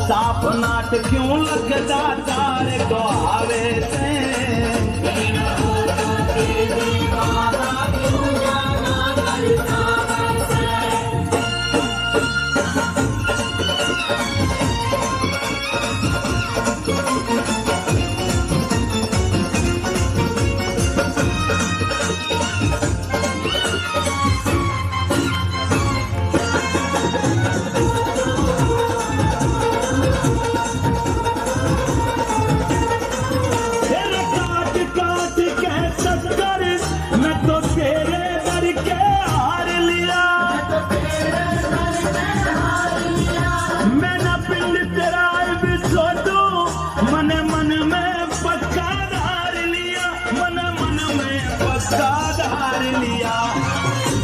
साफ नाट क्यों लगदा तार को आवे से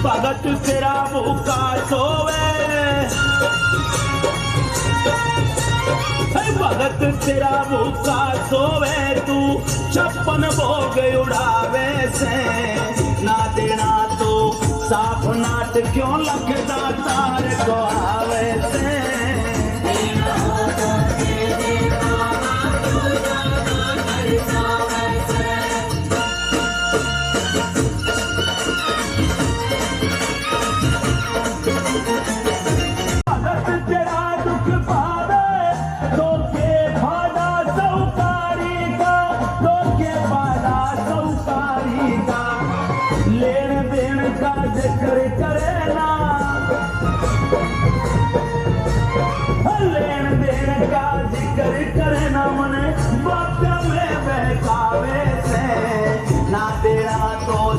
भगत तेरा भूखा सोवे, भगत तेरा भूखा सोवे, तू 56 भोग उड़ावे से ना देना तो साफ नाट क्यों लगदा तार को आवे से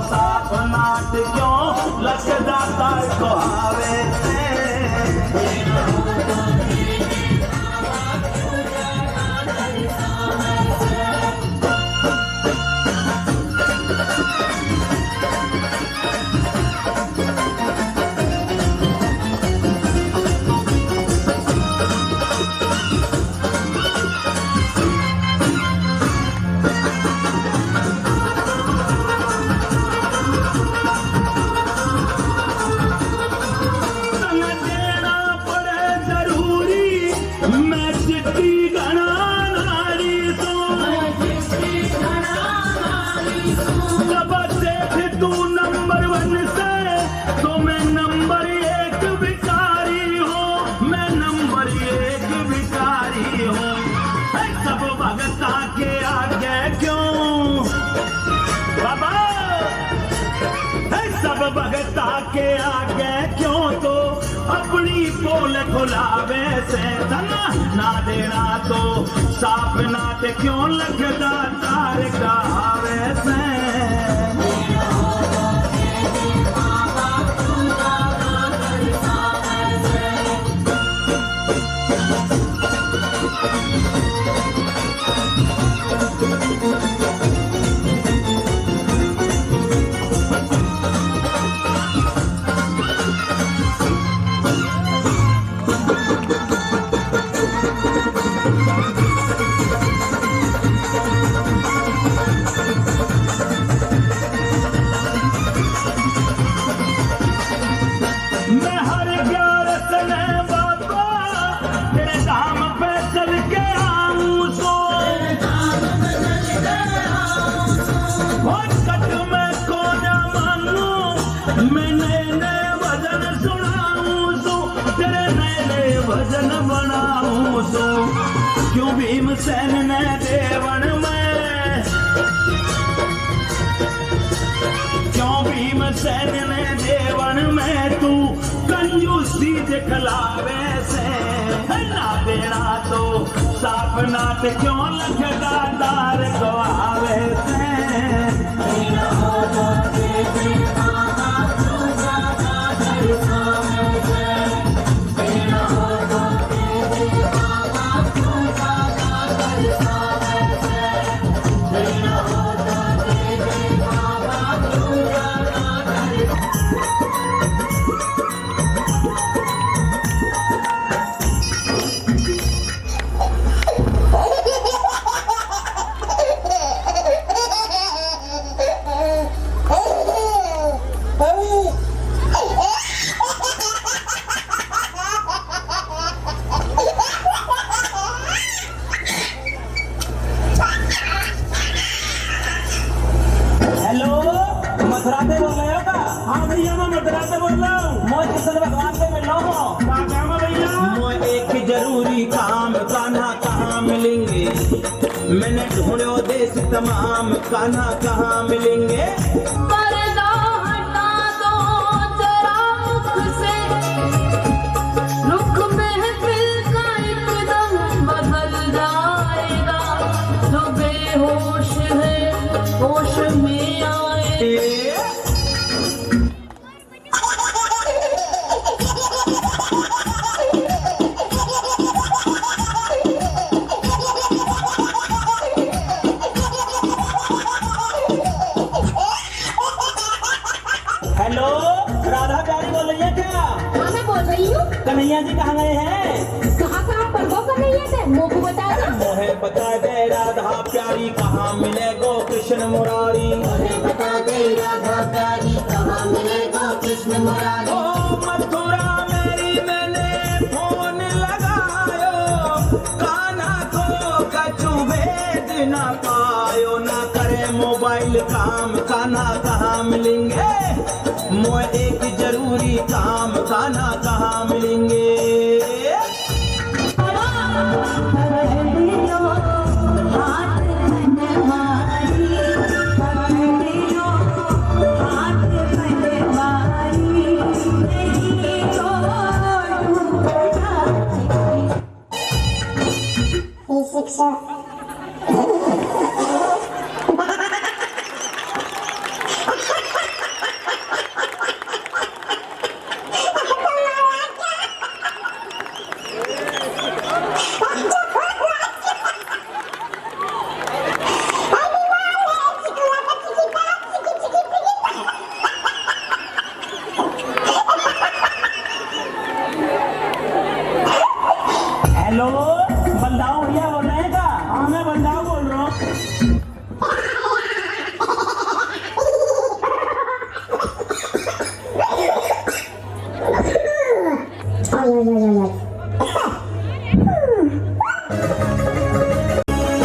साफ नाट क्यों लगदा तार को आवे से भगता के आगे क्यों तो अपनी पोल खुलावे से ना देना तो साफ नाट क्यों लगदा तार का आवे से मैं हर 11 सने बाबा बनाऊं सो क्यों भीमसेन ने देवन में, क्यों भीमसेन ने देवन में तू कंजूसी दिखलावे से, ना देना तो साफ नाट क्यों लगदा दार गवावे से। मैंने ढूंढो देश तमाम, कान्हा कहाँ मिलेंगे। पर्दा हटा दो जरा मुख से, रुख महफिल का एकदम बदल जाएगा, जो बेहोश है होश में आए। हेलो, राधा प्यारी बोल रही है क्या? हाँ मैं बोल रही हूँ। कन्हैया जी कहाँ गए हैं? कहाँ पर वो कन्हैया थे? मुझे बता दे। मोहे बता दे राधा प्यारी कहाँ मिले गो कृष्ण मुरारी। मुझे बता दे राधा प्यारी कहाँ मिले गो कृष्ण मुरारी। ओ मथुरा मेरी मैंने फोन लगायो, कान्हा को कछु भेद न पायो, ना करे मोबाइल काम, कान्हा कहाँ मिलेंगे। मोए एक जरूरी काम, कान्हा कहाँ मिलेंगे। शिक्षा हेलो, बलदाऊ भैया बोल रहे हैं क्या? हाँ मैं बलदाऊ बोल रहा हूँ।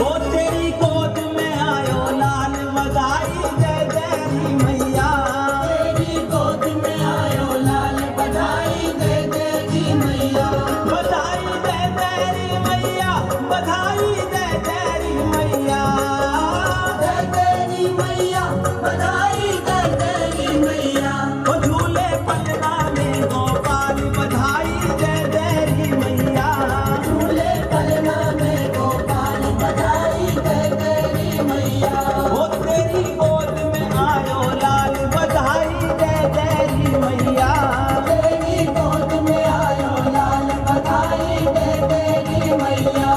ओ तेरी गोद में आयो लाल बधाई जय जय री मैया। तेरी गोद में आयो लाल बधाई जय जय री मैया। बधाई जय जय री मैया, बधाई जय जय री मैया। जय जय री मैया, बधाई जय जय री मैया। ओ झूले पलना में गोपाल, बधाई जय जय री मैया। झूले पलना में गोपाल, बधाई जय जय री मैया। ओ तेरी गोद में आयो लाल, बधाई जय जय री मैया। तेरी गोद में आयो लाल, बधाई जय जय री मैया।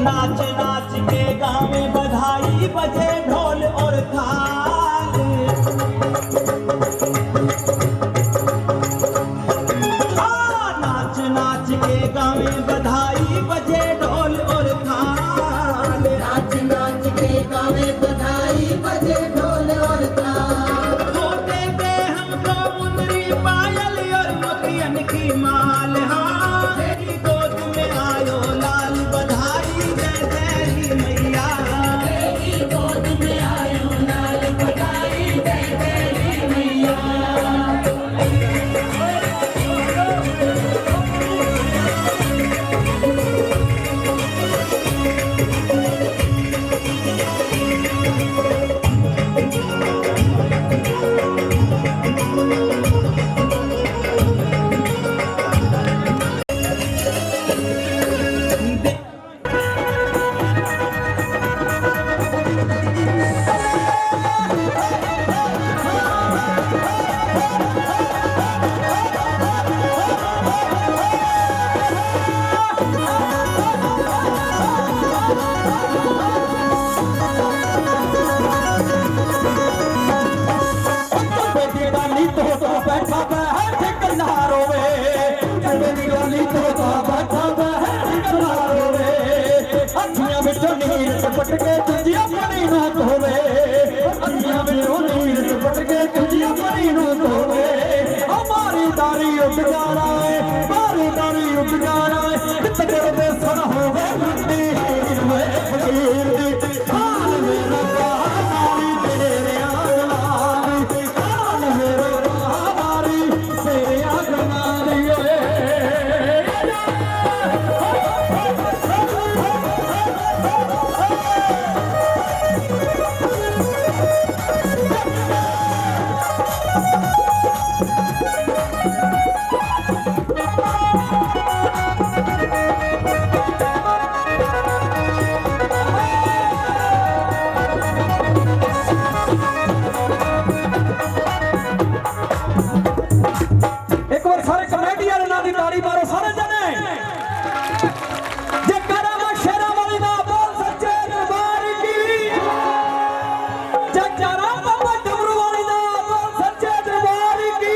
नाच नाच के गावे बधाई, बजे ढोल और थाल। नाच नाच के गावे बधाई, बजे ढोल और थाल। नाच नाच के गावे बधाई, बजे ढोल और थाल। होते के हमको मुंदरी पायल और मोतियन की माल। हाँ तेरी गोद में आयो लाल, बधाई जय जय री मैया। चपट के तुझिया पानी ना धोवे अखियां मेरों नीर चपट के तुझिया पानी ना धोवे हमारी दारी उठ जा रहा है मारी दारी उठ जा रहा है कितने दे सर होवे मुंडी मैं फकीर दी हाल मेरा कहानी तेरे आगमानी हाल मेरा कहानी तेरे आगमानी एक बार सारे कमेटी वाले ना दी ताड़ी मारो सारे जने जे करावा शेरा वाली ना बोल सच्चे दरबार की जे जरा बाबा डमरू वाली ना बोल सच्चे दरबार की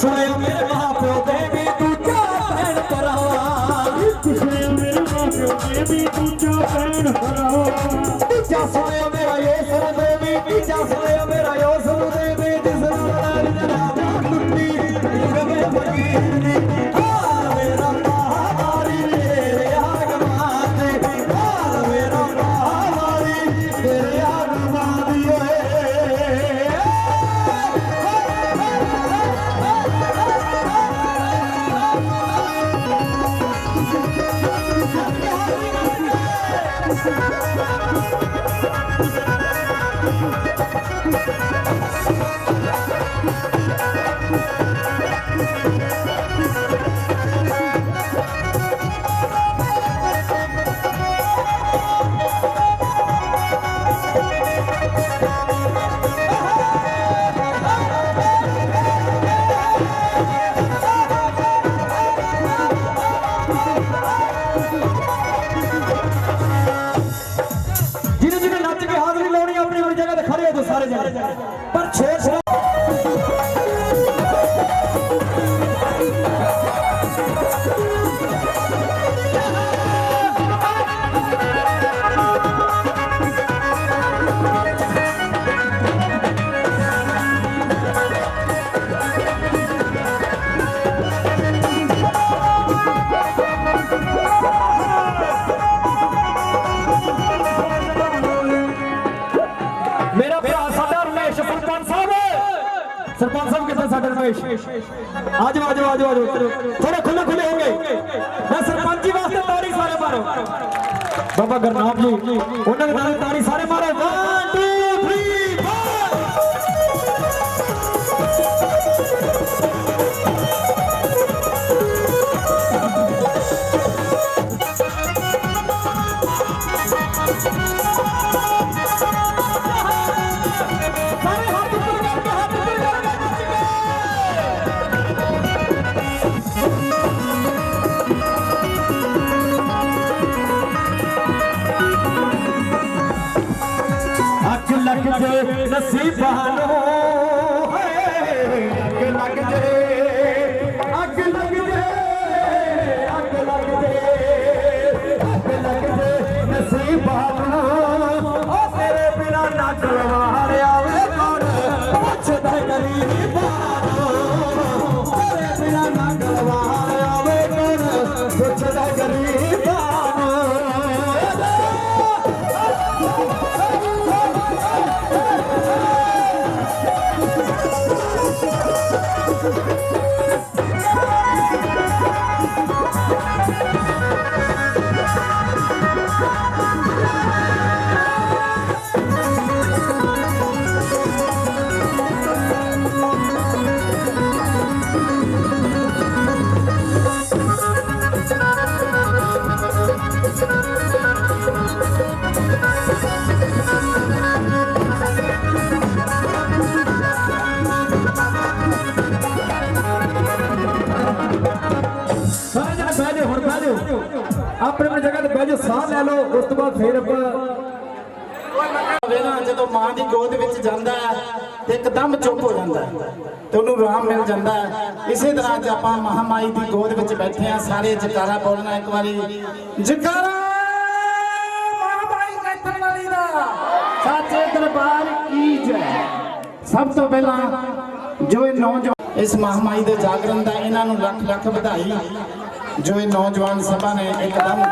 सुने मेरे माँ प्यो देवी दूजा भैन करावा सुने मेरे माँ प्यो देवी दूजा भैन करावा तीजा सुने मेरा योसर देवी तीजा सुने मेरा योसर देवी जिस नाल जनाब टुट्टी गवे फकीर हाल मेरा कहानी तेरे आगमानी हाल मेरा कहानी तेरे आगमानी सारे जने पर छोड़ सरपंच साहब कितने साडे रमेश आज थोड़े खुले खुले होंगे मैं सरपंच जी वास्ते ताड़ी सारे मारो बाबा गुरनाम जी उन्होंने नाल ताड़ी सारे मारो 1 2 3 लग जे नसीबानो अग लग जे अग लग जे अग लग जे अग लग जे नसीबानो ओ तेरे बिना ना गलवार आवे कौन पुछदा गरीबानो तेरे बिना ना गलवार आवे कौन पुछदा गरीबानो ਕੁਝ ਸਾਹ ਲੈ ਲਓ, ਉਸ ਤੋਂ ਬਾਅਦ ਫਿਰ ਆਪਾਂ ਵੇਲਾ ਜਦੋਂ ਮਾਂ ਦੀ ਗੋਦ ਵਿੱਚ ਜਾਂਦਾ ਹੈ ਤੇ ਇੱਕਦਮ ਚੁੱਪ ਹੋ ਜਾਂਦਾ ਹੈ ਤੇ ਉਹਨੂੰ ਆਰਾਮ ਮਿਲ ਜਾਂਦਾ ਹੈ। ਇਸੇ ਤਰ੍ਹਾਂ ਅੱਜ ਆਪਾਂ ਮਹਾਮਾਈ ਦੀ ਗੋਦ ਵਿੱਚ ਬੈਠੇ ਆ, ਸਾਰੇ ਜਕਾਰਾ ਬੋਲਣਾ ਇੱਕ ਵਾਰੀ, ਜਕਾਰਾ ਮਹਾਮਾਈ ਕੱਟਣ ਵਾਲੀ ਦਾ ਸੱਚੇ ਦਰਬਾਰ ਕੀ ਜੈ। ਸਭ ਤੋਂ ਪਹਿਲਾਂ ਜੋ ਇਹ ਨੌਜਵਾਨ ਇਸ ਮਹਾਮਾਈ ਦੇ ਜਾਗਰਣ ਦਾ, ਇਹਨਾਂ ਨੂੰ ਲੱਖ ਲੱਖ ਵਧਾਈ। ਜੋ ਇਹ ਨੌਜਵਾਨ ਸਭਾ ਨੇ ਇੱਕਦਮ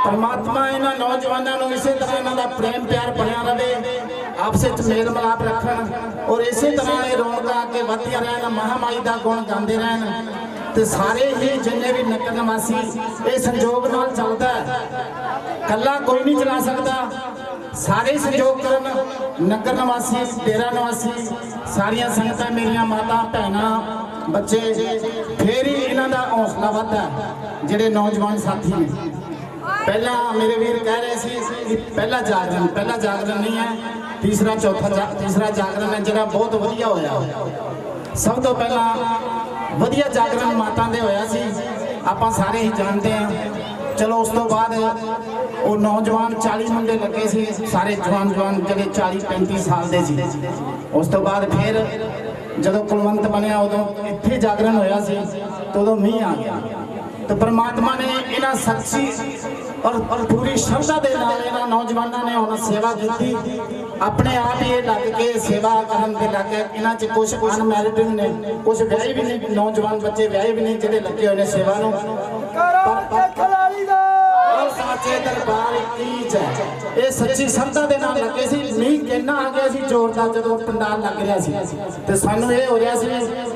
परमात्मा इन्हां नौजवानों को इसे तरह इन्हां दा प्रेम प्यार बनिया रहे, आपस विच मेल मिलाप रखन और इसे तरह ये रौनक अगे वधदियां रहन, महामाई दा गुण गांदे रहन ते सारे ही जिन्ने भी नगर निवासी ये संजोग नाल चलदा है। कल्ला कोई नहीं चला सकता, सारे संजोग करन। नगर निवासी, डेरा निवासी, सारियां संगतां, मेरियां माता भैणां बच्चे, फिर ही इन्हां दा हौसला वधदा है। जिहड़े नौजवान साथी ने पहला मेरे वीर कह रहे थे कि पहला जागरण नहीं है, तीसरा तीसरा जागरण है जिहड़ा बहुत वधिया होया। सब तो पहला वधिया जागरण माता दे होया सी, आपां सारे ही जानते हैं। चलो उस तो बाद वो नौजवान 40 मुंडे लगे सी, सारे जवान जिहड़े 40-35 साल दे सी। उस तो बाद फिर जदों कुलवंत बनिया उदों इत्थे जागरण होया सी, तो उदों मींह आ गया। तो परमात्मा ने इन्हां सच्ची और पूरी श्रद्धा के नाल इन्हां नौजवानों ने हुण सेवा की, अपने आप ही लग के सेवा करन ते लग गए। इन्हां च कुछ अनमैरिड ने, कुछ विआहे भी नहीं, नौजवान बच्चे विआहे भी नहीं जिहड़े लगे हुए ने सेवा नूं। साचे दरबार की जय। ये सच्ची श्रद्धा के नाल लगे सी। मींह किन्ना आ गया सी जोरदार, जदों पंडाल लग रहा सी ते सानूं ये हो रहा सी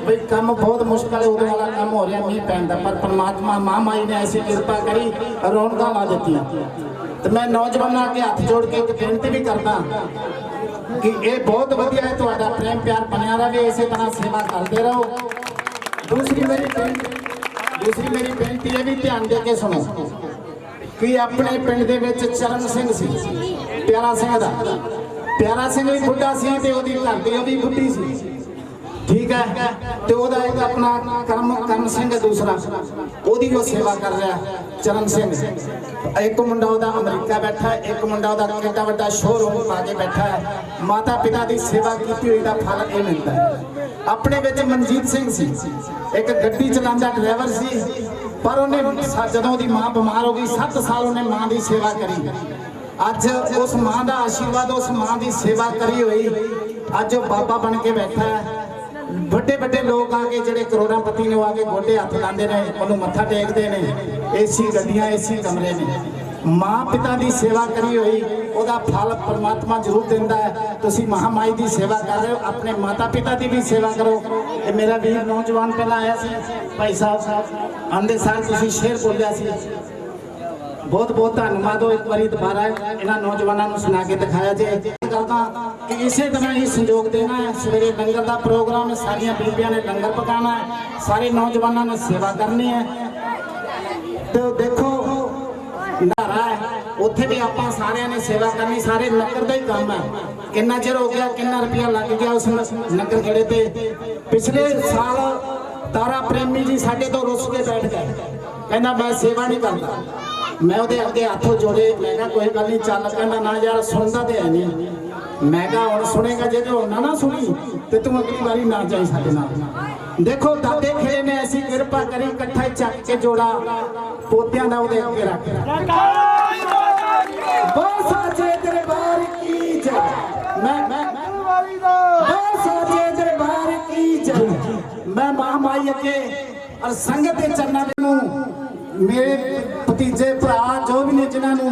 बई काम बहुत मुश्किल है, उदों वाला काम हो रहा मींह पैण दा। पर परमात्मा महामाई ने ऐसी कृपा करी, रौनकां ला दित्तियां। तो मैं नौजवानों के हाथ जोड़ के एक बेनती भी करदा कि ये बहुत वधिया है, तुहाडा प्रेम प्यार बनिया रहे, इसे तरह सेवा करते रहो। दूसरी मेरी बेनती है भी ध्यान दे के सुनो कि अपने पिंड दे विच चरण सिंह सी, प्यारा सिंह दा, प्यारा सिंह भी बुढ़ा सी ते ओदी घर दी ओदी बुढ़ी सी, ठीक है। तो ओदा एक अपना करम सिंह दूसरा, ओदी वो सेवा कर रहा चरण सिंह। एक मुंडा ओदा अमरीका बैठा है, एक मुंडा ओदा कितना बड़ा शोरूम पा के बैठा है। माता पिता की सेवा की हुई दा फल ये मिलता है। अपने विच मनजीत सिंह सी, एक गड्डी चलांदा ड्राइवर सी, पर उन्हें जदों दी मां बीमार हो गई 7 साल उन्हें मां की सेवा करी। अज उस मां का आशीर्वाद, उस मां की सेवा करी हुई अज बाबा बन के बैठा है। बड़े बड़े लोग आके जिहड़े करोड़ापति ने आके गोडे हथ लाते हैं, उन्होंने मत्था टेकते हैं। एसी गड्डियां, एसी कमरे ने। मां पिता की सेवा करी हुई ओदा फल परमात्मा जरूर दिंदा है। तुसीं महामाई की सेवा कर रहे हो, अपने माता पिता की भी सेवा करो। ये मेरा वीर नौजवान पहला आया सी, भाई साहब आंदे साल तुसीं शेर बोलिया सी, बहुत बहुत धन्यवाद हो। एक बारी दोबारा इन्हां नौजवानों को सुना के दिखाया जाए। करता कि इसे तरह ही सहयोग देना है। सवेरे लंगर का प्रोग्राम, सारिया बीबियां ने लंगर पकाना है, सारे नौजवानों ने सेवा करनी है। तो देखो नारा है उत्थे भी आप सारे ने सेवा करनी, सारे नगर का ही काम है। कितना चिर हो गया, कितना रुपया लग गया उस नगर खेड़े ते। पिछले साल तारा प्रेमी जी साडे तो रुस के बैठ गए, कहना मैं सेवा नहीं करता। मैं उहदे अगे हाथों जोड़े, मैं कहा कोई गल नहीं चल, कहना ना यार सुनता तो है नहीं। मैं कहा हुण सुनेगा, जे तो ना सुनी तो तू अगली बारी ना जाई साडे नाल। देखो दादे खेड़े ने ऐसी कृपा करी, इकट्ठा ही चक के जोड़ा पोतियां दा उहदे अगे रख बहुत साचे दरबार की जय। बहुत साचे दरबार की जय। मैं महामाई अगे और संगत के चरणों में मेरे भतीजे भरा जो भी ने जिन्होंने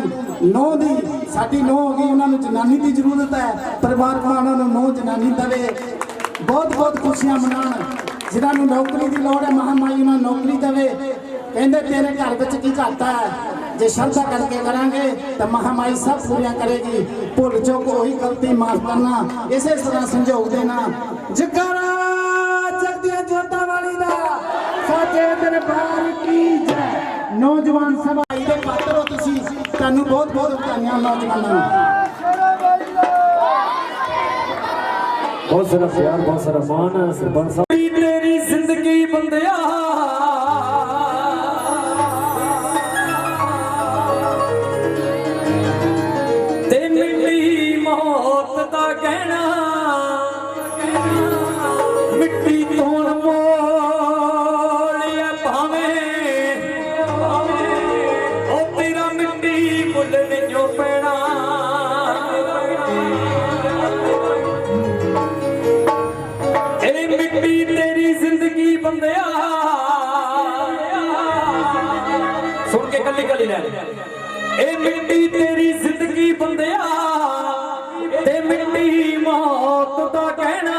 नौ दी साडी नौ हो गई, उन्होंने जनानी की जरूरत है। परमात्मा उन्होंने नौ जनानी दे, बहुत बहुत खुशियां मनान। जिन्होंने नौकरी की लौड़ है, महामाई उन्होंने नौकरी दे। कहते तेरे घर में की घाटा है, जे श्रद्धा करके करांगे तो महामाई सब पूरियां करेगी। भुल चुक कोई गलती माफ करना, इसे तरह संजोग देना। जकारा जगदिया जोता वाली दा साचे दरबार की जय। नौजवान सभा दे पात्र हो तुसीं, तुहानूं बहुत बहुत बधाइयां नौजवानों। बहुत सारा प्यार, बहुत सारा मान है। तेरी जिंदगी बंदिया कहना मिट्टी तोड़ मोलिया भावे ओ तेरा मिट्टी मुल नहीं पैना ए मिट्टी तेरी जिंदगी बंदिया सुन के कली कली ले ए मिट्टी तेरी जिंदगी बंदिया ते मिट्टी मौत दा कहना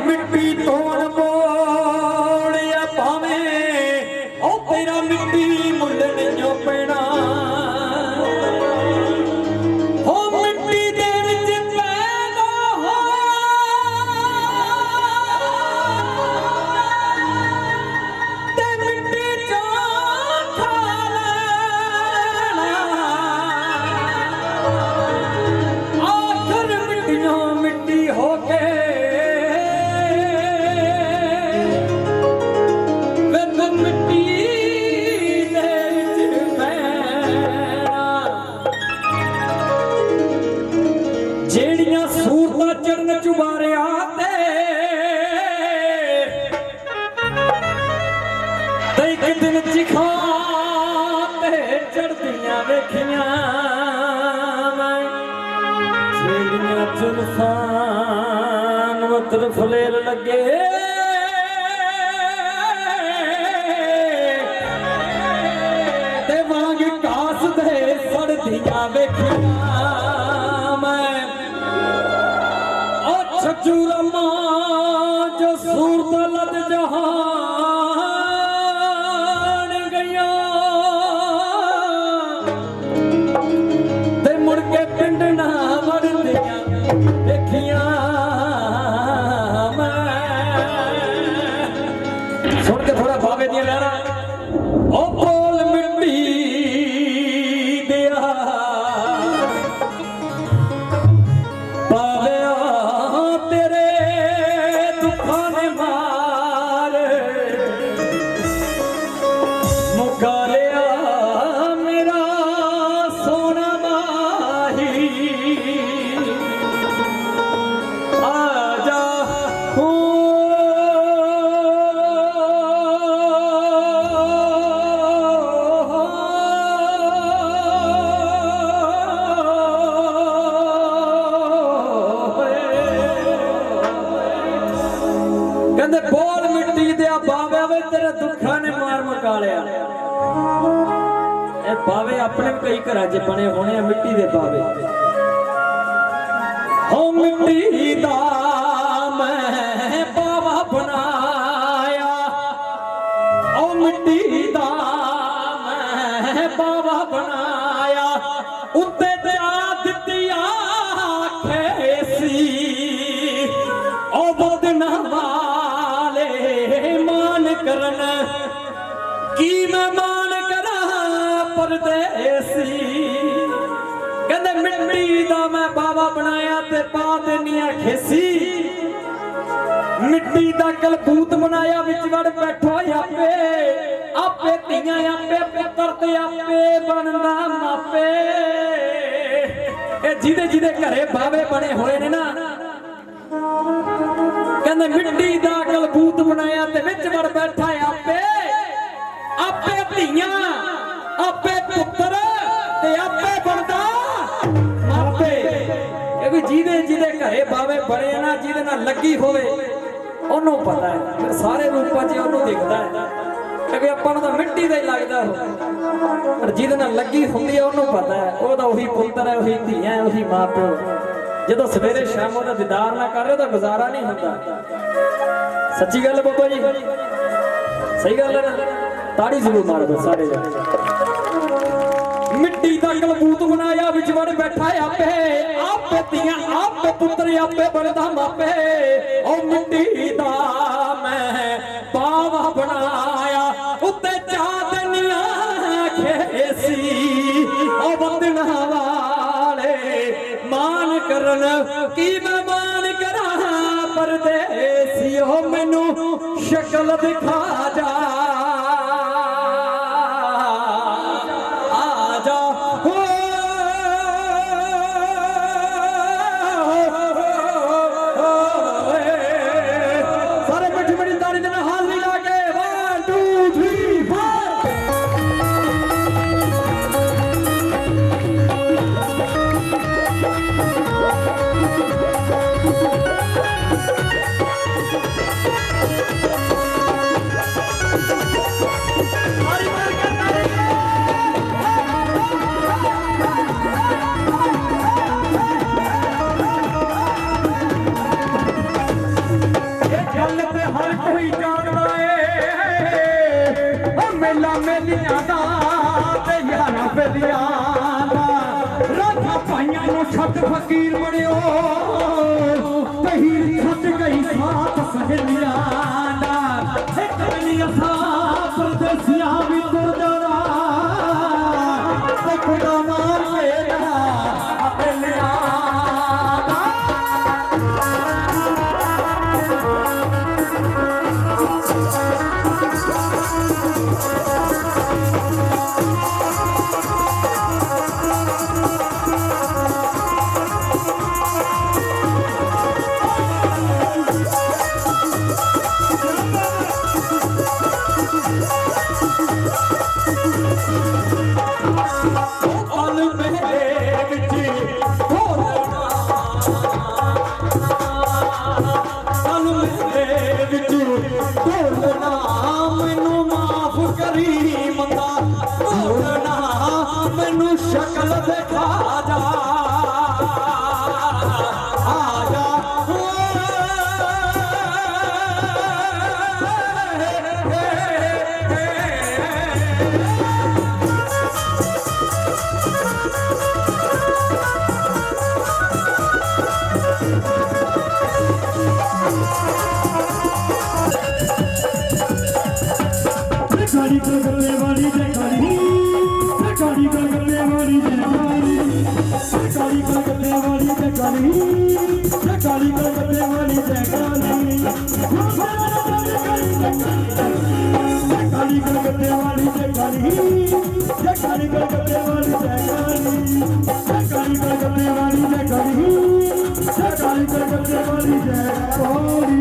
मिट्टी तोड़ मोड़िया भावे ओ तेरा मिट्टी मुल नहीं पैना हो मिट्टी दे विच पैदा हो ते मिट्टी चों खा आखिर मिट्टियों मिट्टी हो के वे तुम मिट्टी दे विच पैना जेड़ियां सूरतां चरण चुबारिया ते एक दिन चिखा ते चढ़दियां वेखियां जेड़ियां जुल्फां वतर फलेल लगे ते वांग घास दे सड़दियां वेखियां मैं ओ छज्जू रमा जो सूरत लद जहान गया ते मुड़ के पिंड ना वड़दियां देखियां मैं सुन के थोड़ा बाबे दियां लहरां ओ बोल मिट्टी दिया पाविया तेरे दुखां ने मार मुका लिया मेरा सोना माही आजा कहते बोल मिट्टी दिया बावे वे तेरे दुखा ने मार मुका लिया ए बावे अपने भी कई घर च बने होने आ मिट्टी दे बावे हो मिट्टी दा मैं बावा बनाया ओ मिट्टी दा मैं बावा बनाया उत्ते जा दित्तिया खेसी ओ बदना वाले मान करन की मैं मान करा परदेसी कहंदे मिट्टी दा मैं बावा बनाया ते पा देनिया खेसी मिट्टी दा कलबूत बनाया विच वड़ बैठो आपे आपे तियां आपे पुत्र ते आपे बनदा मापे ए जिदे जिदे घरे बावे बने होए ने ना कहंदे मिट्टी दा कलबूत बनाया ते विच वड़ बैठा आपे आपे धीयां आपे पुत्र ते आपे बनदा मापे क्योंकि जिदे जिदे घरे बावे बने ना जिदे नाल लगी होवे ओनू पता है फिर सारे रूपां च ओनू दिखदा है क्योंकि आपां नूं तां मिट्टी दा ही लगदा हो पर जिदे नाल लगी हुंदी है ओनू पता है ओदा ओही पुत्र है ओही धीयां है ओही मां प्यो ਜਦੋਂ ਸਵੇਰੇ ਸ਼ਾਮ ਉਹਦਾ ਦੀਦਾਰ ਨਾ ਕਰ ਰਹੇ ਤਾਂ ਗੁਜ਼ਾਰਾ ਨਹੀਂ ਹੁੰਦਾ ਸੱਚੀ ਗੱਲ ਬਾਬਾ ਜੀ ਸਹੀ ਗੱਲ ਹੈ ਨਾ ਤਾੜੀ ਜ਼ਰੂਰ ਮਾਰੋ ਸਾਰੇ ਜਣੇ ਮਿੱਟੀ ਦਾ ਕਲਬੂਤ ਬਣਾਇਆ ਵਿੱਚ ਵੜ ਬੈਠਾ ਆਪੇ ਆਪੇ ਧੀਆਂ ਆਪੇ ਪੁੱਤਰ ਆਪੇ ਬਣਦਾ ਮਾਪੇ ਉਹ ਮਿੱਟੀ ਦਾ ਮੈਂ ਬਾਵਾ ਬਣਾਇਆ ਉੱਤੇ ਚਾਦਨੀਆਂ ਖੇਸੀ ਉਹ ਬੰਦਨਾ ਵਾਲੇ मान करन की मैं मान करा परदेसी हो मैनू शक्ल दिखा जा आ जा सहेलियां दा राधा भाइयां नु छत फकीर बनियो तहीर छत गई साथ सहेलियां दा एक बनी असा परदेसियां भी तुर जाना खुदा मार मेरा अपनियां शक्ल देखा जा आजा गाड़ी करने वाली जगाड़ी गाड़ी करने वाली जगाड़ी गाड़ी करने वाली जगाड़ी गाड़ी करने वाली जगाड़ी गाड़ी करने वाली जगाड़ी गाड़ी करने वाली जगाड़ी गाड़ी करने वाली जगाड़ी गाड़ी करने वाली जगाड़ी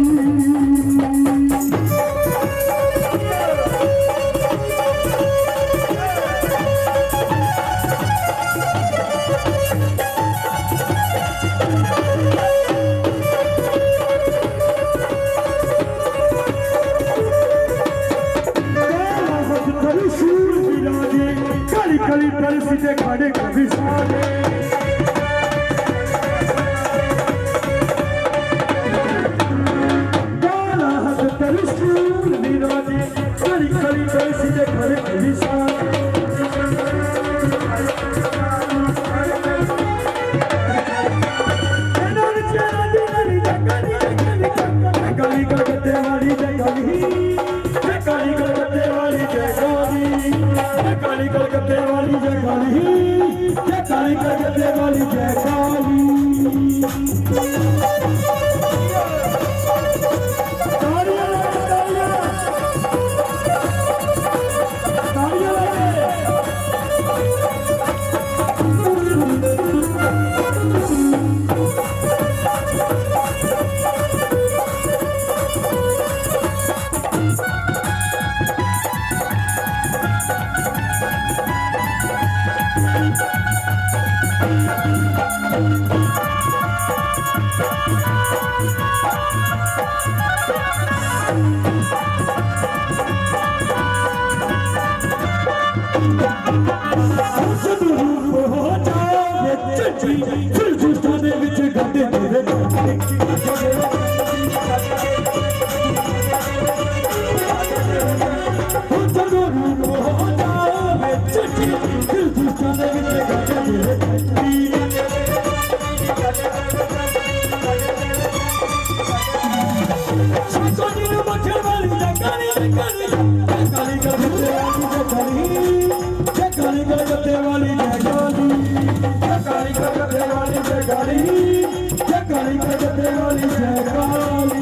कली पर सीधे खड़े कभी सारे गाला हद त्रिशूल विराजे कली कली पर सीधे खड़े कभी सारे गली गलते वाली जगाली गली गलते वाली जगाली काली कलकत्ते वाली जगाली काली कलकत्ते वाली जगाली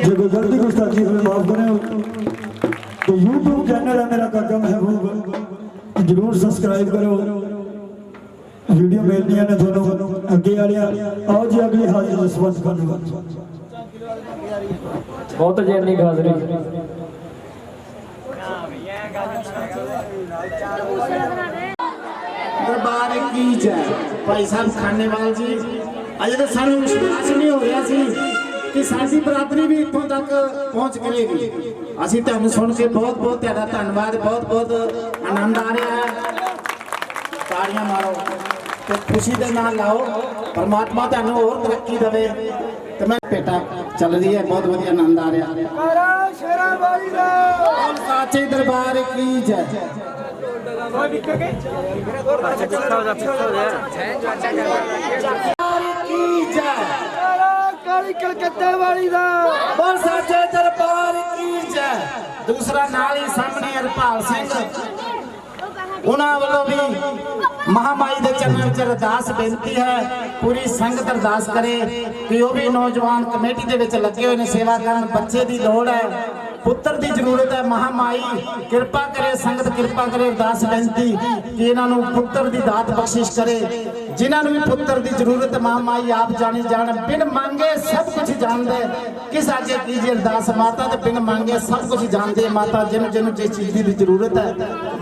जो कोई गलती गुस्ताखी हुई माफ करें। तो यूट्यूब चैनल है मेरा काका महबूब, जरूर सब्सक्राइब करो। वीडियो मिलनियां ने दोनों अगे वालियां। आओ जी अगली हाजिर रिस्पॉन्स करने बहुत जैनी हाजरी। दरबार की जय। भाई साहब खानेवाल जी, अजे तो सानू विश्वास नहीं हो रहा सी कि साडी बरादरी भी इत्थों तक पहुंच करेगी। असीं तुहानू सुन के बहुत बहुत तुहाडा धन्नवाद, बहुत बहुत आनंद आ रहा है। ताड़ियां मारो ते खुशी दे नाल लाओ। परमात्मा तुहानू होर तरक्की देवे। ते मैं बेटा चल रही है, बहुत बढ़िया आनंद आ रहा है। साचे दरबार की जय। कलकत्ते वाली दा बोल साचे दरबार की जय। दूसरा नाल ही सामने हरपाल सिंह, उन्हां वालों भी महामाई दे चरणों विच अरदास बेनती है, पूरी संगत अरदास करे कि वो भी नौजवान कमेटी दे विच लगे हुए ने सेवा करन। बच्चे दी लोड़ है, पुत्र की जरूरत है। महामाई कृपा करे, संगत कृपा करे। अरदास बेनती कि इन्हों पुत्र की दात बख्शिश करे। जिन्होंने भी पुत्र की जरूरत महामाई आप जानी जान, बिन मांगे सब कुछ जान दे। किस आगे कीजिए अरदास माता, तो बिन मांगे सब कुछ जान दे माता। जिन जिन जिस चीज़ की जरूरत है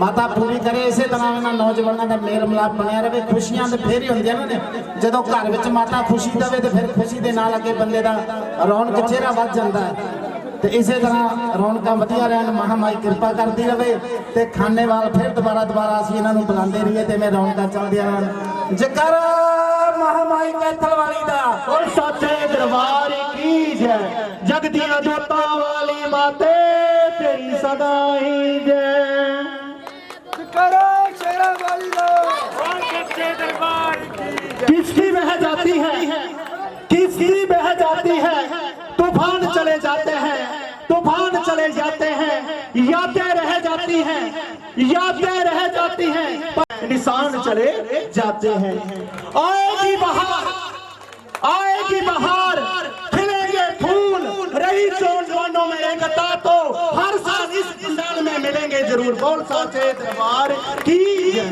माता पूरी करे। इस तरह इन्होंने नौजवानों का मेल मिलाप बनया रहे। खुशियां तो फिर ही होंदियां ने, जदों घर विच माता खुशी देवे तो फिर खुशी के नाल अगे बंदे का रौनक चेहरा वध जाता है। तो इस तरह रौनक वधिया रहन, महामाई कृपा करती रहे। तो खानेवाल फिर दोबारा असीं इन्हां बुलाते रहिए तो मैं रौनक चलदियां रहन। जयकारा महामाई कैथल वाली दा। और साचे दरबार की जय। जगदियां जोतां वाली माते तेरी सदा ही जय। करो शेरा वाली दा। और साचे दरबार की जय। किसकी बह जाती है, किसकी बह जाती है, तूफान चले जाते हैं, तूफान चले जाते हैं, यादें रह जाती हैं, यादें रह जाती हैं, निशान चले जाते हैं। आएगी बहार, आएगी बहार, खिलेंगे फूल, रही जवानों में एकता तो हर साल इस पंडाल में मिलेंगे जरूर। बोल साचे दरबार की जय।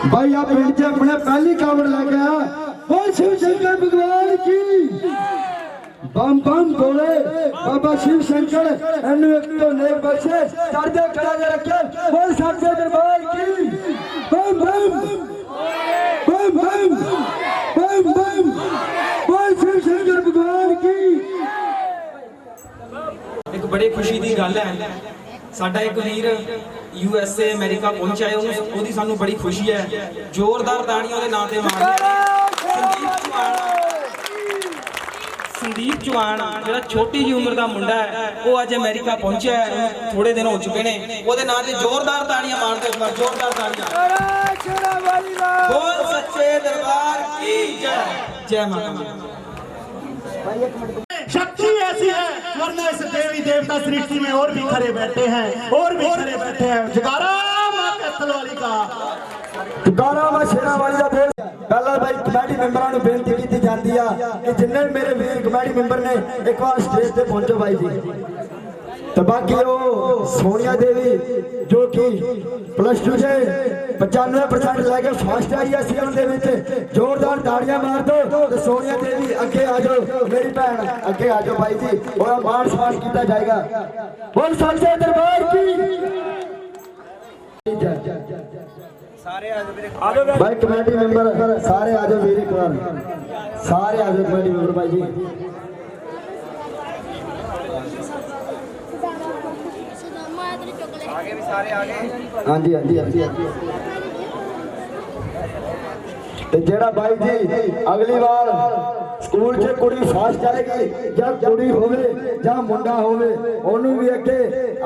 भाई आप पिंड च अपने पहली कावड़ लेके आया। बोल शिव शंकर भगवान की। बम बम बोले बाबा शिव शंकर एनु एक तो नेक बख्शे, चढ़दे कड़ा दे रखे। बोल साचे दरबार की। बम बम बम बम बम बम। बोल शिव शंकर भगवान की। एक बड़ी खुशी की गल है, साडा एक वीर USA अमेरिका पहुंचा है, ਉਹਦੀ ਸਾਨੂੰ बड़ी खुशी है। जोरदार ताड़ियां ਉਹਦੇ ਨਾਂ ਤੇ ਮਾਰਦੇ। संदीप चौहान जो छोटी जी उम्र का मुंडा है, वो अज अमेरिका पहुंचा है, थोड़े दिन हो चुके हैं। ਉਹਦੇ ਨਾਂ ਤੇ जोरदार ताड़ियां मारते, इस बार जोरदार ताड़ियां। बोल सच्चे दरबार की जय। जय माता। शक्ति ऐसी है, वरना इस देवी देवता सृष्टि में और भी खड़े बैठे हैं, और भी खड़े बैठे हैं। जगारा मां कैथल वाली का, जगारा मां शेरा वाली का। बोल पहला भाई कमेटी मेंबरां नूं बेनती की जाती है कि जिन्ने मेरे वीर कमेटी मेंबर ने एक बार स्टेज पे पहुंचो भाई जी। तो बाकी वो सोनिया देवी जो कि +2 से 95% लैके फर्स्ट आई है सीएम दे विच, जोरदार ताड़ियां मार दो। तो सोनिया देवी अगे आ जाओ, मेरी भैन अगे आ जाओ भाई जी, और मान सम्मान किया जाएगा। बोल साचे दरबार की। भाई कमेटी मेंबर सारे आ जाओ, मेरे सारे आ जाओ कमेटी मेंबर भाई जी। आगे भी सारे आगे। हाँ जी हाँ जी हाँ जी हाँ जी। ਤੇ ਜਿਹੜਾ ਬਾਈ ਜੀ ਅਗਲੀ ਵਾਰ ਸਕੂਲ 'ਚ ਕੁੜੀ ਫਾਸਟ ਜਾਏਗੀ, ਜਾਂ ਕੁੜੀ ਹੋਵੇ ਜਾਂ ਮੁੰਡਾ ਹੋਵੇ, ਉਹਨੂੰ ਵੀ ਅੱਗੇ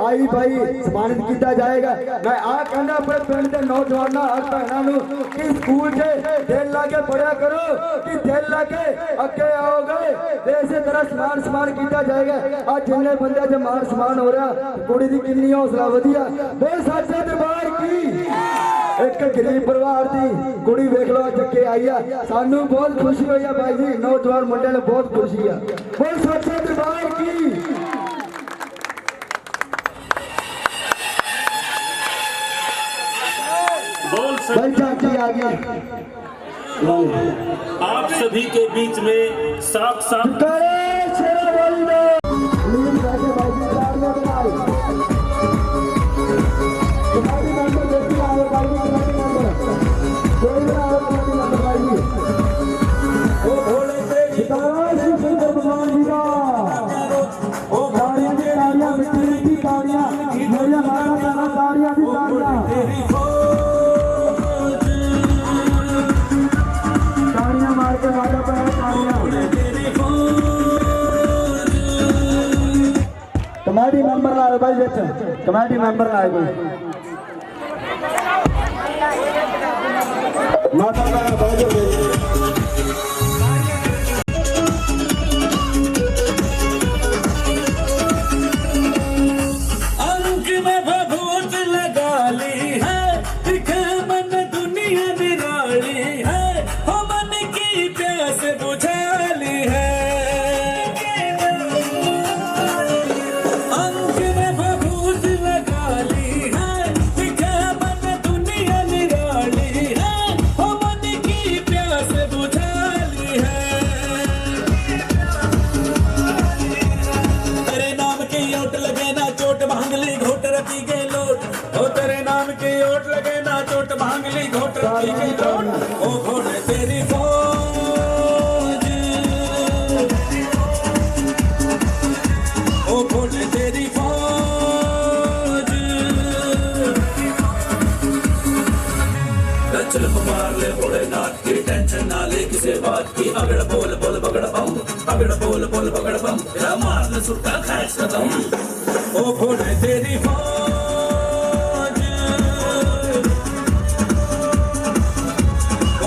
ਆਈ ਭਾਈ ਸਨਮਾਨਿਤ ਕੀਤਾ ਜਾਏਗਾ। ਮੈਂ ਆ ਕਹਿੰਦਾ ਆਪਣੇ ਪਿੰਡ ਦੇ ਨੌਜਵਾਨਾਂ ਹਰ ਭੈਣਾਂ ਨੂੰ ਕਿ ਸਕੂਲ 'ਚ ਦਿਲ ਲਾ ਕੇ ਪੜਿਆ ਕਰੋ, ਕਿ ਦਿਲ ਲਾ ਕੇ ਅੱਗੇ ਆਓਗੇ ਤੇ ਇਸੇ ਤਰ੍ਹਾਂ ਸਨਮਾਨ ਕੀਤਾ ਜਾਏਗਾ। ਆ ਜਿੰਨੇ ਬੰਦੇ 'ਚ ਮਾਨ ਸਨਮਾਨ ਹੋ ਰਿਹਾ, ਕੁੜੀ ਦੀ ਕਿੰਨੀ ਹੌਸਲਾ ਵਧੀਆ। ਬੋਲ ਸਾਚੇ ਦਰਬਾਰ ਕੀ। ਇੱਕ ਗਰੀਬ ਪਰਿਵਾਰ ਦੀ ਕੁੜੀ ਵੇਖ ਲਓ ਚੱਕੇ ਆਈ ਆ ਸਾਨੂੰ ਬਹੁਤ ਖੁਸ਼ੀ ਹੋਈ ਆ ਭਾਈ ਜੀ ਨੌਜਵਾਨ ਮੁੰਡਿਆਂ ਨੂੰ ਬਹੁਤ ਖੁਸ਼ੀ ਆ ਬੋਲ ਸੱਚੇ ਦਰਬਾਰ ਕੀ बोल भाई चाची आ गया आप सभी के बीच में साक्षात करे शेरावाली में लीन बैठे भाई जी तालियां बजाओ तुम्हारी नंबर देखी आओ भाई जी तुम्हारी नंबर कोई ना आओ तुम्हारी नंबर भाई जी ओ भोले से सितारा शिव शंकर भगवान जी का ओ तालियां मिट्टी मिट्टी तालियां मेरा मारा तारा तालियां भी तालियां मार के मारा कमेटी मेंबर लाए भाई बेटा कमेटी मेंबर लाए भाई माता का भाई अंक में भभूत लगा ली है दिखे मन दुनिया निराली है हो मन की प्यास बुझा ली है अंक में भभूत लगा ली है दिखे मन दुनिया निराली है हो मन की प्यास बुझा ली है तेरे नाम की ओट लगे ना चोट भांगली घोट रखी के लोट ओ तेरे नाम की ओट लगे ना चोट भांगली घोट रखी के लोट ओ घोट तेरी फौज ओ घोट तेरी फौज चल मार ले भोलेनाथ की टेंशन ना ले किसी बात की अगड़ बोल बोल बगड़ बम अगड़ बोल बोल बगड़ बम तेरा मार ले सुट्टा खैस कदम ओ घोड़े तेरी फौज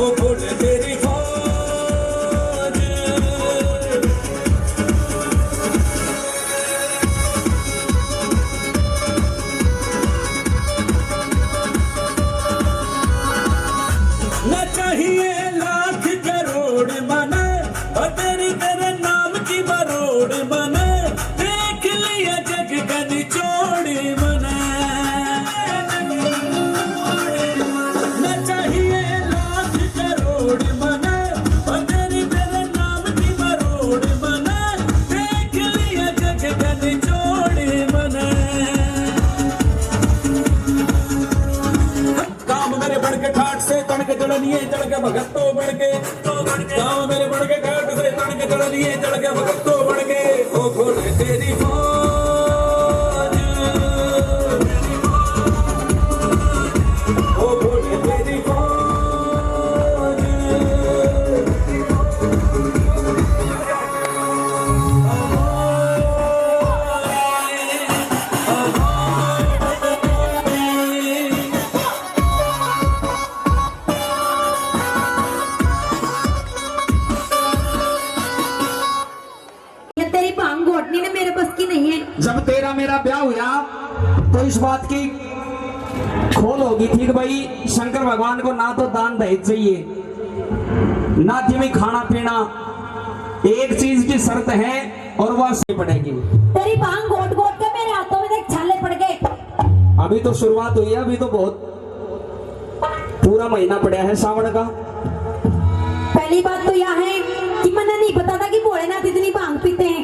ओ घोड़े तेरी फौज न चाहिए लाख करोड़ मना और तेरे नाम की मरोड़ मना देख लिया जग का निचोड़ मना न चाहिए लाख करोड़ मना और तेरे नाम की मरोड़ मना देख लिया जग का निचोड़ मना काम मेरे बढ़ के ठाट से तन के जड़निए चढ़ के भगत तो बढ़ के काम मेरे बढ़ के ठाट से तन के जड़निए चढ़ के भगत तो बढ़ के ओ घोड़े तेरी फौज ओ घोड़े तेरी फौज ये तेरी भांग घोटनी ने मेरे बस की नहीं है। जब तेरा मेरा ब्याह हुआ तो इस बात की खोल होगी थी कि भाई शंकर भगवान को ना तो दान दहेज चाहिए ना तुम्हें खाना पीना एक चीज की शर्त है और वह सही पड़ेगी। तेरी भांग घोट घोट के मेरे हाथों में देख छाले पड़ गए। अभी तो शुरुआत हुई है अभी तो बहुत पूरा महीना पड़ा है सावन का। पहली बात तो यह है कि मैंने नहीं पता था कि भोलेनाथ इतनी भांग पीते हैं।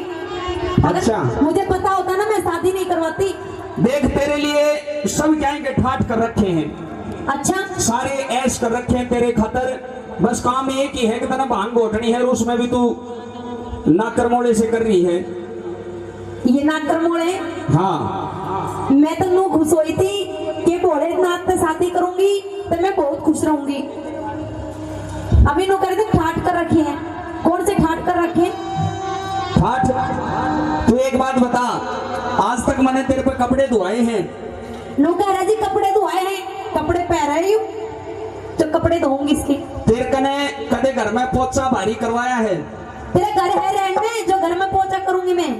अगर अच्छा। मुझे पता होता ना मैं शादी नहीं करवाती। देख तेरे लिए सब क्या के ठाट कर रखे हैं अच्छा सारे ऐश कर रखे हैं तेरे खातर। बस काम एक ही है कि तेरा भांग घोटनी है और उसमें भी तू नाकर मोड़े से कर रही है। ये नाकर मोड़े हाँ मैं तो नू खुश हुई थी कि भोलेनाथ से शादी करूंगी तो मैं बहुत खुश रहूंगी। अभी नो करे तो ठाट कर रखे हैं। कौन से ठाट कर रखे हैं? ठाट तू एक बात बता आज तक मैंने तेरे पे कपड़े धुआए हैं। नो कह रहा जी कपड़े धोए हैं कपड़े पहन रही हूँ तो कपड़े धोऊंगी इसके। तेरे कने कदे घर में पोछा भारी करवाया है? तेरा घर है रहने में जो घर में पोछा करूंगी मैं।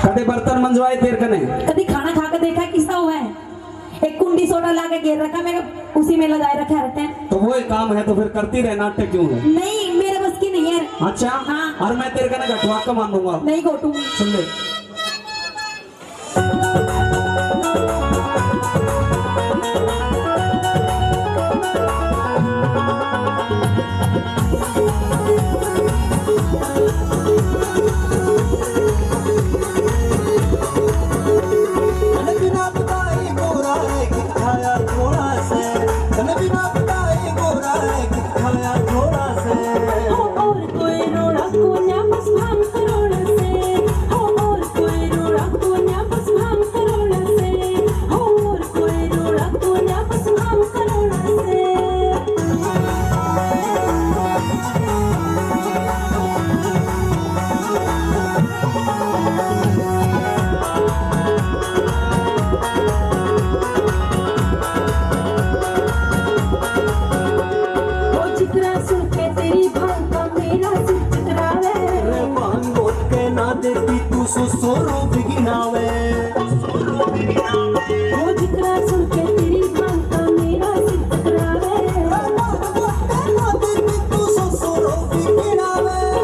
कदे बर्तन मंजवाए तेरे कने? कभी खाना खा के देखा किसा हुआ है? एक कुंडी सोडा ला के घेर रखा, मेरे उसी में लगाए रखे रहते हैं। तो वो ही काम है, तो फिर करती रहे, नाटक क्यों है? नहीं, मेरे बस की नहीं है। अच्छा हाँ। और मैं तेरे का ना गठवा का मान दूंगा। नहीं घोटूंगी। सुन ले, और कोई रोड़ा कोन्या बस भांग करोड़ा से, और कोई रोड़ा कोन्या बस भांग करोड़ा से, और कोई रोड़ा कोन्या बस भांग करोड़ा से। ओ जिगरा सुन के तेरी भांग का मेरा सिर चितरावे, रे बहन बोल के ना देती तू सोरो बिगिनावे। ओ जिगरा सुन के तेरी भांग का मेरा सिर चितरावे।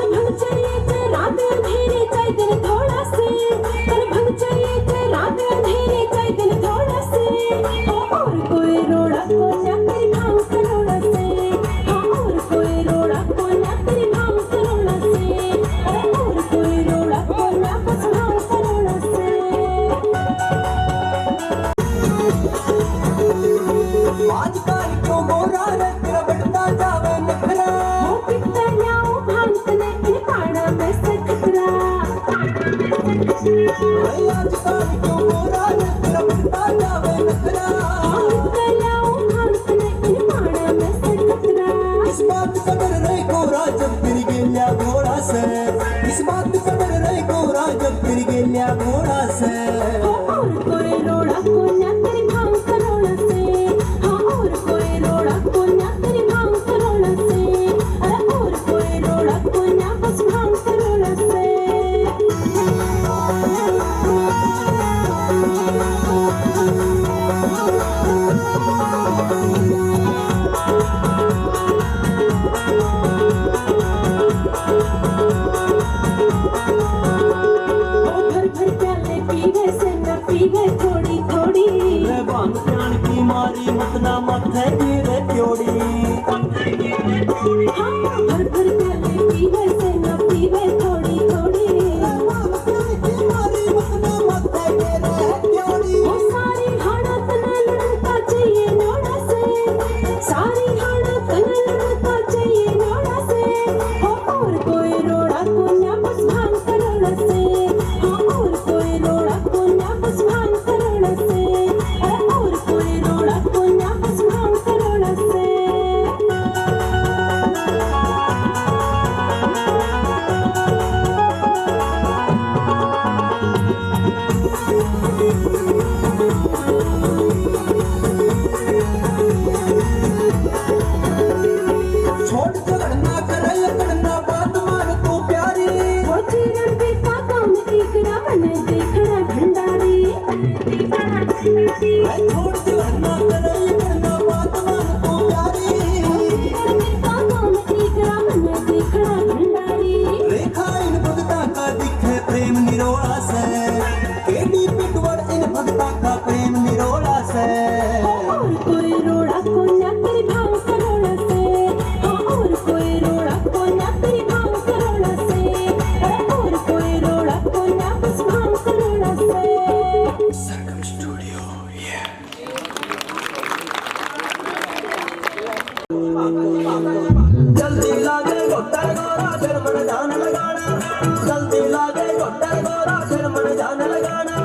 भंग चाहिए थे रात अंधेरे चाहे दिन थोड़ा से, तन भंग चाहिए थे रात अंधेरे चाहे दिन थोड़ा से। और कोई रोड़ा कोन्या तेरी भांग करोड़ा से, और कोई रोड़ा कोन्या तेरी भांग करोड़ा से, और कोई रोड़ा कोन्या बस भांग करोड़ा से। आजकल क्यों मोरा रे तेरा बढ़ता जावे नखरा। वो पिता न्याओ भांग तने इन पाड़ा में से खतरा। आजकल क्यों मोरा रे तेरा बढ़ता जावे नखरा। पिता न्याओ भांग तने इन पाड़ा में से खतरा। इस बात का डर रहे गोरा जब फिर गेल्या घोड़ा से। इस बात का डर रहे गोरा जब फिर गेल्या घोड़ा से। और कोई रोड़ा कोन्या तेरी भांग करोड़ा से, और कोई रोड़ा कोन्या तेरी भांग करोड़ा से, और कोई रोड़ा कोन्या बस भांग करोड़ा से। भर भर प्याले पीवे से न पीवे थोड़ी थोड़ी। रे बहन जान की मारी मत ना मथे गिरे क्योड़ी। हाँ, भर भर प्याले पीवे से न पीवे थोड़ी थोड़ी। वो सारी हाड़ा तना लड़का चाहिए नोड़ा से, सारी हाड़ा तना लड़का चाहिए नोड़ा से। और कोई रोड़ा कोन्या बस भांग करोड़ा से, और कोई रोड़ा कोन्या बस भांग करोड़ा से, और कोई रोड़ा कोन्या बस भांग करोड़ा से। छोड़ झगड़ना करे लड़ना बात मान तू प्यारी। वो चीरन पे काका में तीखड़ा बने देखड़ा भंडारी। छोड़ झगड़ना करे लड़ना बात मान तू प्यारी। काका में तीखड़ा बने देखड़ा भंडारी। रेखा इन भगता का दिखे प्रेम निरोला से। केडी पिटवर इन भगता का प्रेम निरोला से। और कोई रोड़ा कोन्या तेरी भांग करोड़ा से, और कोई रोड़ा कोन्या तेरी भांग करोड़ा से, और कोई रोड़ा कोन्या बस भांग करोड़ा से। जल्दी लागे गोटा गोरा फिर मन जान लगाना। जल्दी लागे गोटा गोरा फिर मन जान लगाना।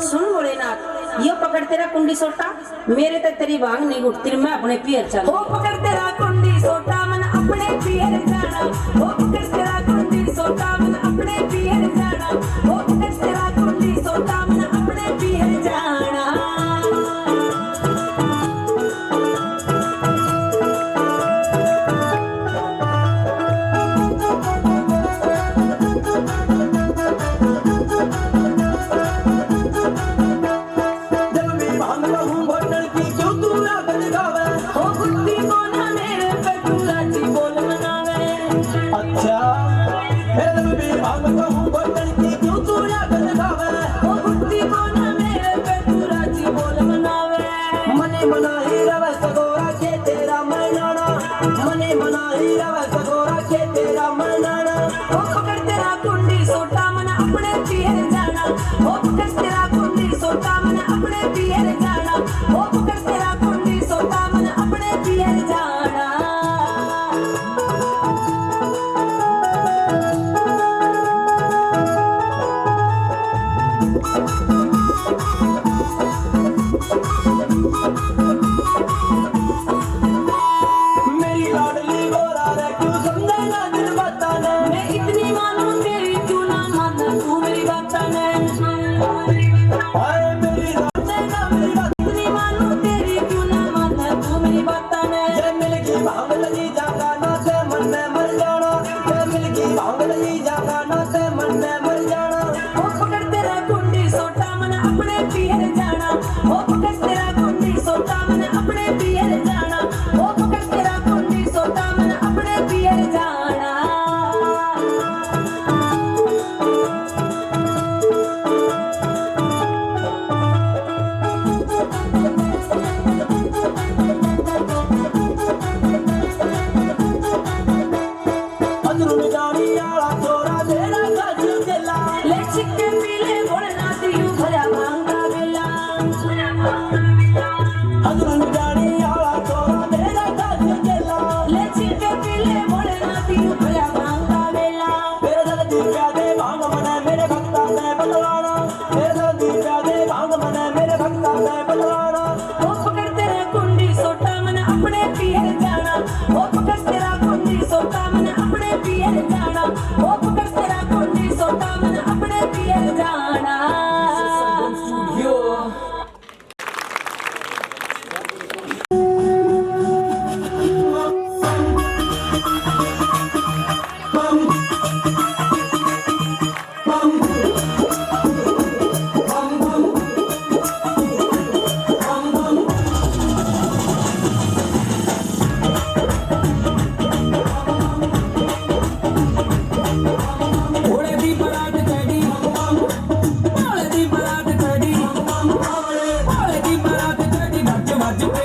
सुन भोलेनाथ, ये पकड़ तेरा कुंडी सोटा, मेरे तक तेरी भांग नहीं उठती, मैं अपने पियर चल। ओ पकड़ तेरा कुंडी सोटा मन अपने पियर जाना, ओ पकड़ तेरा कुंडी सोटा मन अपने पियर जाना, ओ पकड़ तेरा कुंडी सोटा मन अपने पियर जाना। जब भी भांग लगूं घोटा मनाही रवे सगोरा के तेरा मनाना मने मनाही रवे सगोरा के तेरा मनाना ओ पकड़ तेरा कुंडी सोटा मन अपने पियर जाना ओ पकड़ तेरा कुंडी सोटा मन अपने पियर जाना ओ पकड़ तेरा कुंडी सोटा मन अपने पियर जाना मेरी लाडली गोरा रे क्यों समझे ना दिल बताने मैं इतनी मानूं तेरी क्यों ना मानना तू मेरी बात ने हाय मेरी समझे ना मेरी बात इतनी मानूं तेरी क्यों ना मानना तू मेरी बात ने ये मिलगी भांग लगी जागा ना ते मन में मर जाना ये मिलगी भांग लगी जागा ना ते मन में मर जाना ओ पकड़ तेरा कुंडी सोटा मन अपने पियर जाना ओ पकड़ तेरा कुंडी सोटा मन अपने पियर जाना ओ पकड़ तेरा कुंडी सोटा मन अपने पियर जाना अंदरू जानी आला छोरा तेरा गाजू चला ले चिक्के पीले बोलना दियो भरा मांगा बेला अंदरू जानी आला छोरा तेरा गाजू चला ले चिक्के पीले बोलना दियो भरा मांगा बेला मेरे दल दी प्यादे भांग मने मेरे भक्ता ने बदलाना मेरे दल दी प्यादे भांग मने मेरे भक्ता ने बदलाना ओ पकड़ तेरा कुंडी सोटा मन अपने पियर जाना ओ पकड़ तेरा कुंडी सोटा मन अपने पियर जाना ओ पकड़ तेरा कुंडी सोटा मन अपने पियर जाना घोड़े दी बरात चढ़ी घोड़े दी बरात चढ़ी घोड़े दी बरात चढ़ी भज भज के